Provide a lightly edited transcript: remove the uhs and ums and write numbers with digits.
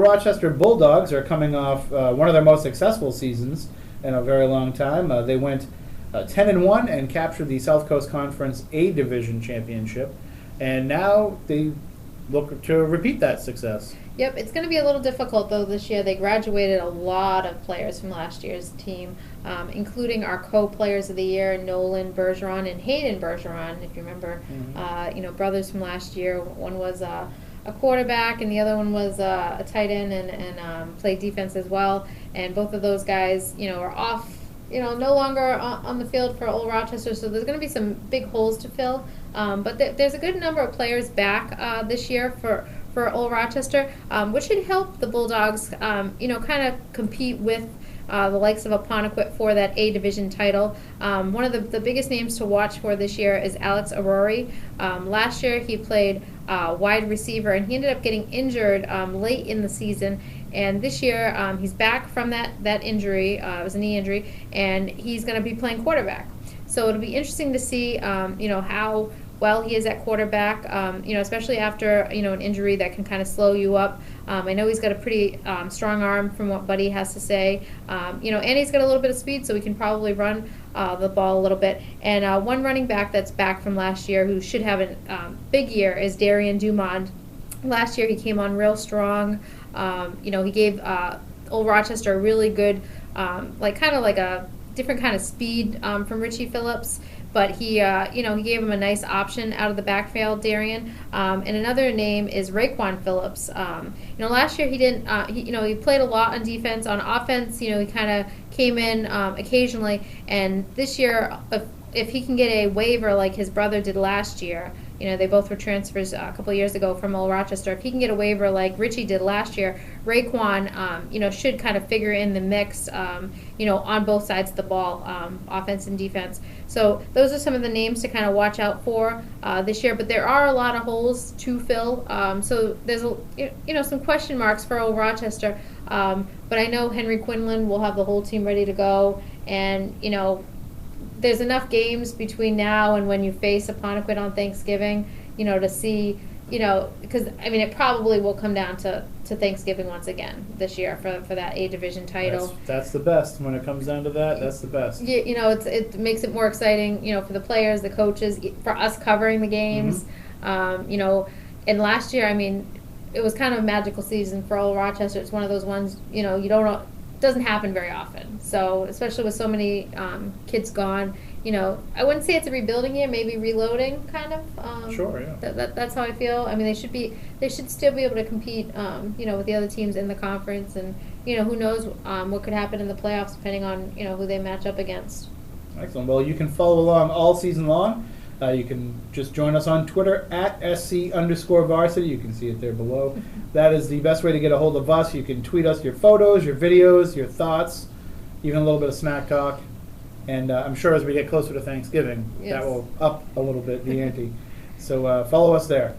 Old Rochester Bulldogs are coming off one of their most successful seasons in a very long time. They went 10-1 and captured the South Coast Conference A Division championship, and now they look to repeat that success. Yep, it's going to be a little difficult though this year. They graduated a lot of players from last year's team, including our co-players of the year, Nolan Bergeron and Hayden Bergeron. If you remember, brothers from last year. One was a quarterback, and the other one was a tight end and played defense as well. And both of those guys, are off. No longer on the field for Old Rochester, so there's going to be some big holes to fill. But there's a good number of players back this year for Old Rochester, which should help the Bulldogs, kind of compete with the likes of Apponequet for that A Division title. One of the biggest names to watch for this year is Alex Rory. Last year he played wide receiver, and he ended up getting injured late in the season. And this year he's back from that injury. It was a knee injury, and he's going to be playing quarterback. So it'll be interesting to see, how well he is at quarterback, especially after, an injury that can kind of slow you up. I know he's got a pretty strong arm from what Buddy has to say, and he's got a little bit of speed, so he can probably run the ball a little bit. And one running back that's back from last year who should have a big year is Darian Dumond. Last year he came on real strong. He gave Old Rochester a really good, kind of like a different kind of speed from Richie Phillips. But he gave him a nice option out of the backfield, Darian. And another name is Raekwon Phillips. Last year he didn't. He played a lot on defense. On offense, he kind of came in occasionally. And this year, if he can get a waiver like his brother did last year, they both were transfers a couple of years ago from Old Rochester. If he can get a waiver like Richie did last year, Raekwon, should kind of figure in the mix, on both sides of the ball, offense and defense. So those are some of the names to kind of watch out for this year. But there are a lot of holes to fill. So there's some question marks for Old Rochester. But I know Henry Quinlan will have the whole team ready to go, and there's enough games between now and when you face Apponequet on Thanksgiving, to see, because, it probably will come down to Thanksgiving once again this year for that A Division title. That's the best. When it comes down to that, that's the best. It makes it more exciting, for the players, the coaches, for us covering the games. Mm-hmm. And last year, it was kind of a magical season for Old Rochester. It's one of those ones, you don't know. Doesn't happen very often. So especially with so many kids gone, I wouldn't say it's a rebuilding year, maybe reloading kind of. Sure, yeah. That's how I feel. They should still be able to compete, with the other teams in the conference, and who knows what could happen in the playoffs depending on who they match up against. Excellent. Well, you can follow along all season long. You can just join us on Twitter at @SC_varsity. You can see it there below. That is the best way to get a hold of us. You can tweet us your photos, your videos, your thoughts, even a little bit of smack talk. And I'm sure as we get closer to Thanksgiving, yes, that will up a little bit the ante. So follow us there.